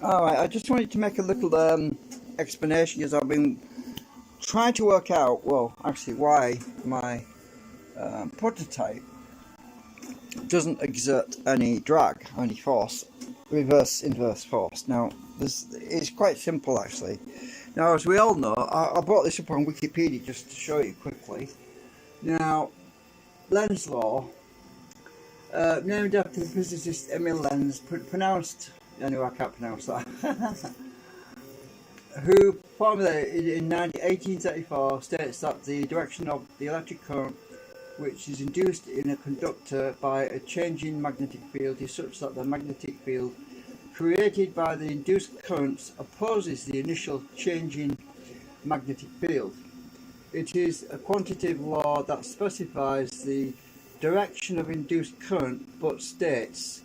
Alright, I just wanted to make a little explanation because I've been trying to work out, well, actually why my prototype doesn't exert any drag, any force, reverse inverse force. Now, this is quite simple actually. Now, as we all know, I brought this up on Wikipedia just to show you quickly. Now, Lenz Law, named after the physicist Emil Lenz, pronounced, anyway I can't pronounce that, who formulated in 1834, states that the direction of the electric current which is induced in a conductor by a changing magnetic field is such that the magnetic field created by the induced currents opposes the initial changing magnetic field. It is a quantitative law that specifies the direction of induced current but states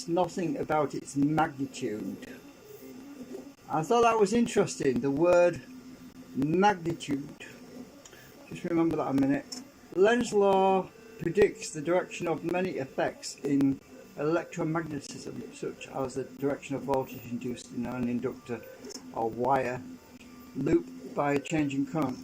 nothing about its magnitude. I thought that was interesting, the word magnitude. Just remember that a minute. Lenz law predicts the direction of many effects in electromagnetism, such as the direction of voltage induced in an inductor or wire loop by a changing current,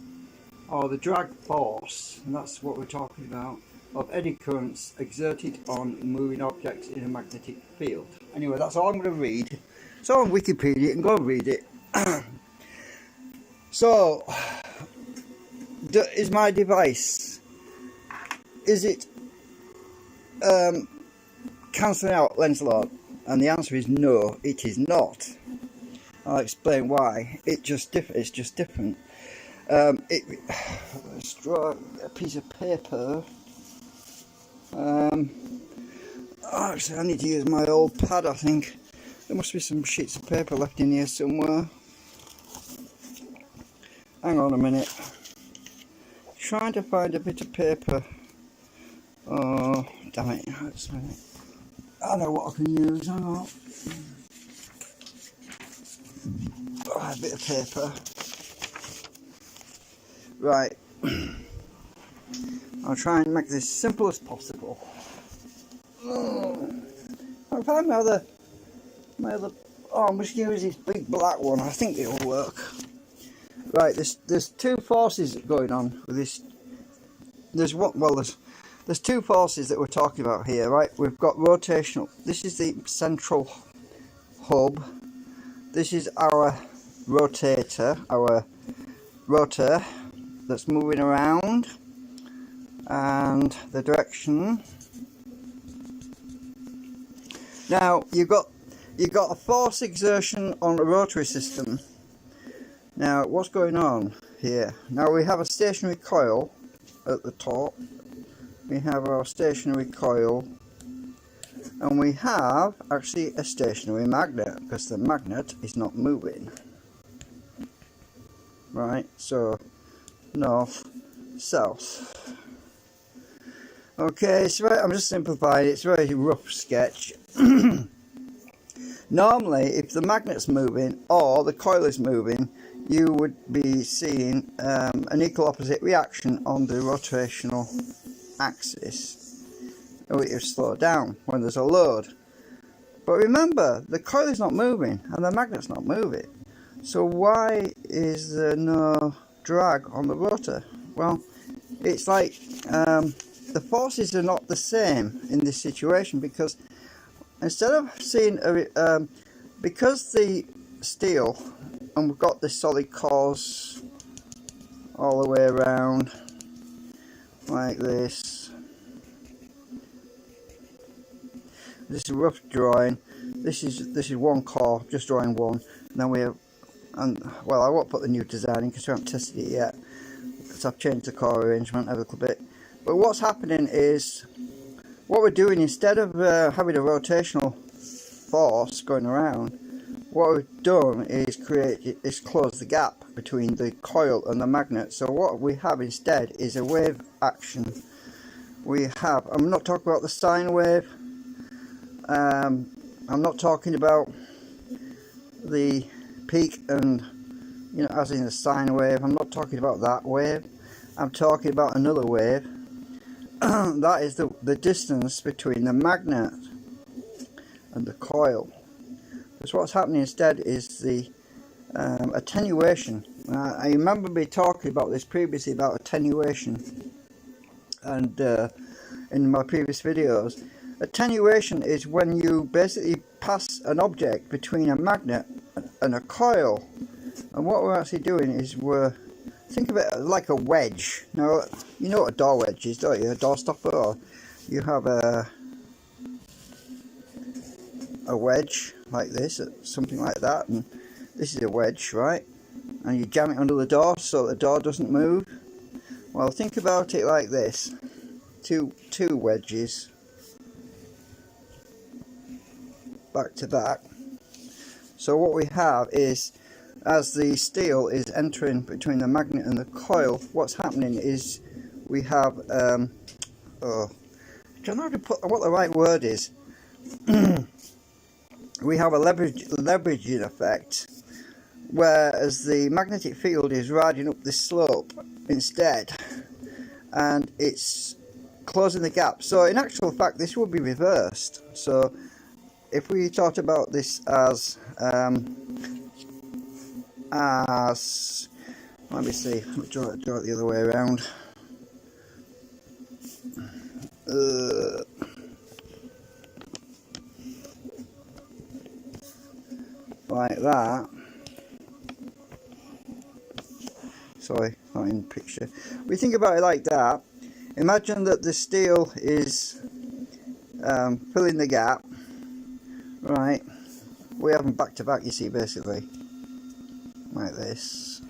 or the drag force, and that's what we're talking about, of eddy currents exerted on moving objects in a magnetic field. Anyway, that's all I'm going to read. It's all on Wikipedia, you can go and read it. So, is my device, is it cancelling out Lenz law? And the answer is no, it is not. I'll explain why. It's just different. Let's draw a piece of paper. Actually, I need to use my old pad, I think. There must be some sheets of paper left in here somewhere. Hang on a minute. Trying to find a bit of paper. Oh, damn it. I know what I can use. Hang on. Oh, a bit of paper. Right. I'll try and make this as simple as possible. Oh, I found my other. Oh, I'm just going to use this big black one. I think it'll work. Right, there's two forces going on with this. There's two forces that we're talking about here, right? We've got rotational. This is the central hub. This is our rotator, our rotor that's moving around, and the direction. Now you've got a force exertion on a rotary system. Now what's going on here? Now we have a stationary coil at the top. We have our stationary coil, and we have actually a stationary magnet because the magnet is not moving. Right, so north, south. Okay, so I'm just simplifying it. It's a very rough sketch. Normally, if the magnet's moving or the coil is moving, you would be seeing an equal opposite reaction on the rotational axis. It will slow down when there's a load. But remember, the coil is not moving and the magnet's not moving. So why is there no drag on the rotor? Well, it's like the forces are not the same in this situation, because instead of seeing because the steel, and we've got the solid cores all the way around like this. This is a rough drawing. This is one core, just drawing one. And then we have, well, I won't put the new design in because we haven't tested it yet, because I've changed the core arrangement a little bit. But what's happening is, what we're doing, instead of having a rotational force going around, what we've done is close the gap between the coil and the magnet. So what we have instead is a wave action. We have, I'm not talking about the sine wave, I'm not talking about the peak and, you know, as in the sine wave. I'm not talking about that wave. I'm talking about another wave. That is the distance between the magnet and the coil. because what's happening instead is the attenuation. I remember me talking about this previously, about attenuation, and in my previous videos. Attenuation is when you basically pass an object between a magnet and a coil, and what we're actually doing is think of it like a wedge. Now, you know what a door wedge is, don't you? A door stopper, or you have a wedge like this, something like that, and this is a wedge, right? And you jam it under the door so the door doesn't move. Well, think about it like this: two wedges back to back. So what we have is, as the steel is entering between the magnet and the coil, what's happening is we have I don't know how to put what the right word is. We have a leveraging effect, whereas the magnetic field is riding up this slope instead, and it's closing the gap. So in actual fact, this will be reversed. So if we talked about this as let me see, draw it the other way around. Like that. Sorry, not in picture. We think about it like that. Imagine that the steel is filling the gap, right? We have them back to back, you see, basically, like this.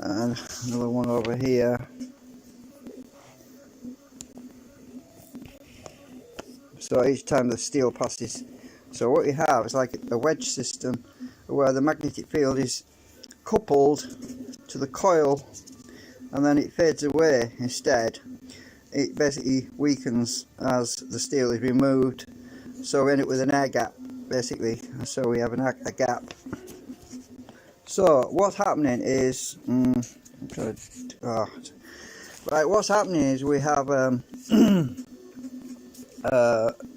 And another one over here. So each time the steel passes, so what you have is like a wedge system where the magnetic field is coupled to the coil, and then it fades away instead. It basically weakens as the steel is removed, so we end up with an air gap basically, so we have a gap. So what's happening is right, what's happening is we have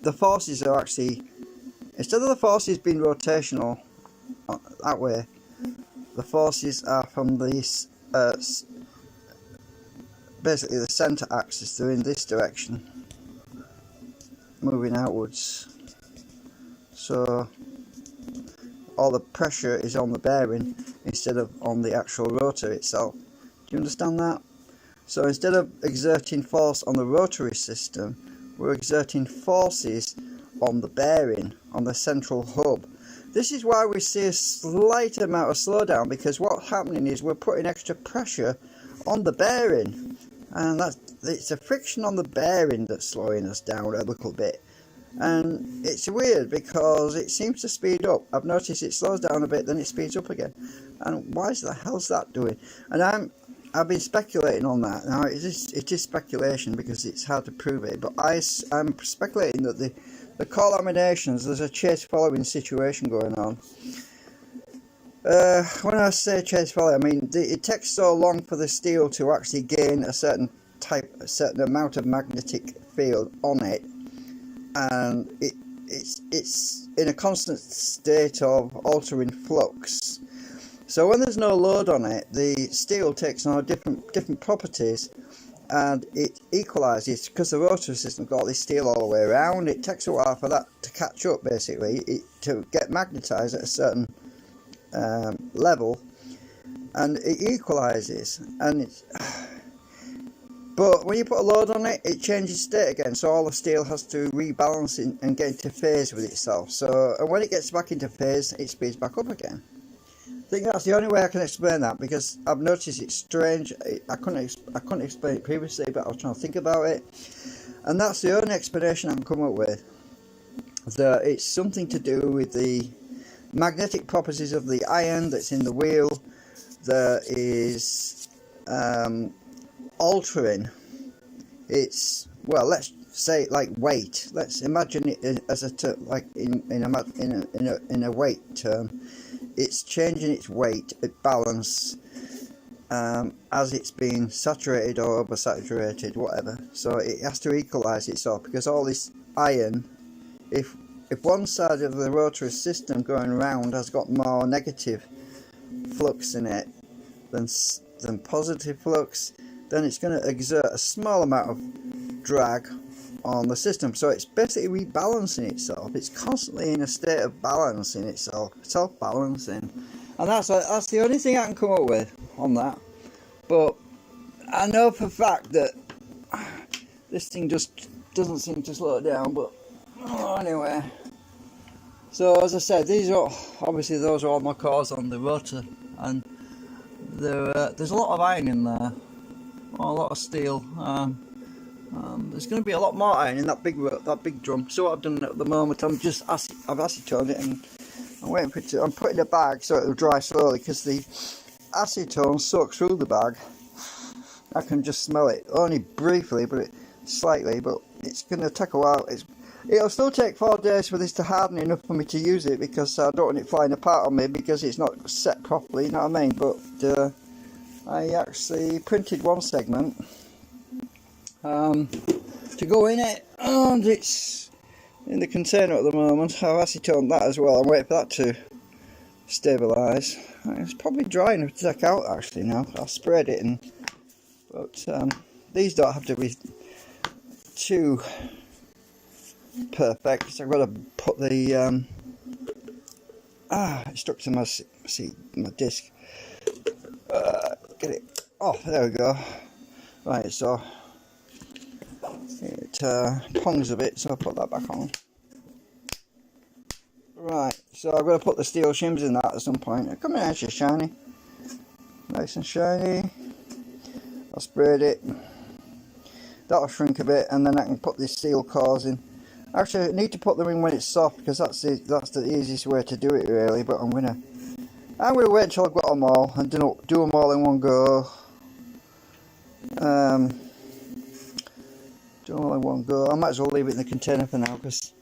the forces are actually, instead of the forces being rotational that way, the forces are from this basically the center axis. They're in this direction, moving outwards, so all the pressure is on the bearing instead of on the actual rotor itself. Do you understand that? So instead of exerting force on the rotary system, we're exerting forces on the bearing, on the central hub. This is why we see a slight amount of slowdown, because what's happening is we're putting extra pressure on the bearing, and it's a friction on the bearing that's slowing us down a little bit. And it's weird because it seems to speed up. I've noticed it slows down a bit, then it speeds up again. And why the hell's that doing? And I've been speculating on that. Now it is speculation because it's hard to prove it, but I'm speculating that the core laminations, there's a chase following situation going on. When I say chase following, I mean it takes so long for the steel to actually gain a certain amount of magnetic field on it, and it's in a constant state of altering flux. So when there's no load on it, the steel takes on different properties, and it equalises, because the rotary system's got this steel all the way around. It takes a while for that to catch up, basically, to get magnetised at a certain level, and it equalises. But when you put a load on it, it changes state again, so all the steel has to rebalance and get into phase with itself. So, and when it gets back into phase, it speeds back up again. I think that's the only way I can explain that, because I've noticed it's strange. I couldn't explain it previously, but I was trying to think about it, and that's the only explanation I can come up with. That it's something to do with the magnetic properties of the iron that's in the wheel that is altering its, well, let's say like weight. Let's imagine it as in a weight term. It's changing its weight, its balance, as it's been saturated or oversaturated, whatever. So it has to equalise itself, because all this iron, if one side of the rotary system going around has got more negative flux in it than positive flux, then it's going to exert a small amount of drag on the system. So it's basically rebalancing itself. It's constantly in a state of balancing itself, self-balancing, and that's the only thing I can come up with on that. But I know for a fact that this thing just doesn't seem to slow down. But anyway, so as I said, these are obviously, those are all my cores on the rotor, and there's a lot of iron in there, or a lot of steel. There's going to be a lot more iron in that big drum. So what I've done at the moment, I've acetoned it, and I'm waiting for it to. I'm putting a bag so it'll dry slowly, because the acetone soaks through the bag. I can just smell it, only briefly, but slightly. But it's going to take a while. It'll still take 4 days for this to harden enough for me to use it, because I don't want it flying apart on me, because it's not set properly. You know what I mean? But I actually printed one segment to go in it, and it's in the container at the moment. I've acetoned that as well. I'm waiting for that to stabilise. It's probably dry enough to take out actually now. I've sprayed it in, but these don't have to be too perfect, so I've got to put the it stuck to my disc. Get it off. There we go. Right, so it pongs a bit, so I'll put that back on. Right, so I've got to put the steel shims in that at some point. They're coming out shiny, nice and shiny. I sprayed it. That'll shrink a bit, and then I can put these steel cores in. Actually, I need to put them in when it's soft, because that's the easiest way to do it, really. But I'm gonna wait until I've got them all and do them all in one go. Do them all in one go. I might as well leave it in the container for now, because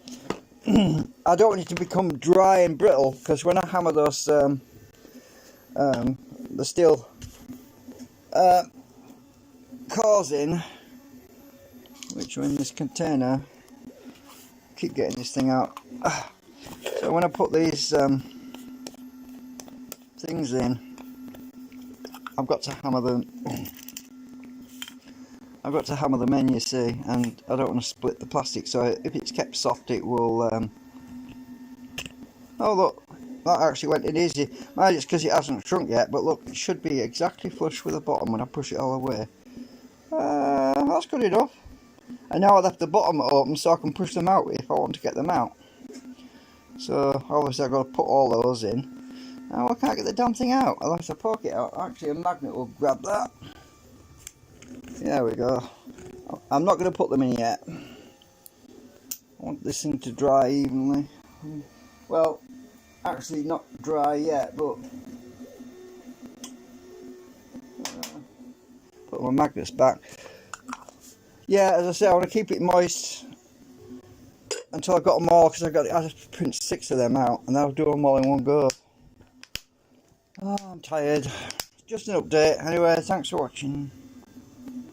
I don't want it to become dry and brittle. Because when I hammer those the steel cores in, which are in this container, keep getting this thing out. So when I put these things in, I've got to hammer them. I've got to hammer them in, you see, and I don't want to split the plastic. So if it's kept soft, it will. Oh look, that actually went in easy. Maybe it's because it hasn't shrunk yet, but look, it should be exactly flush with the bottom when I push it all the way. That's good enough. And now I left the bottom open so I can push them out if I want to get them out. So obviously I've got to put all those in. Now I can't get the damn thing out unless I poke it out. Actually, a magnet will grab that. There we go. I'm not going to put them in yet. I want this thing to dry evenly. Well, actually not dry yet, but put my magnets back. Yeah, as I say, I want to keep it moist until I've got them all, because I have to print 6 of them out, and I'll do them all in one go. Oh, I'm tired. Just an update. Anyway, thanks for watching.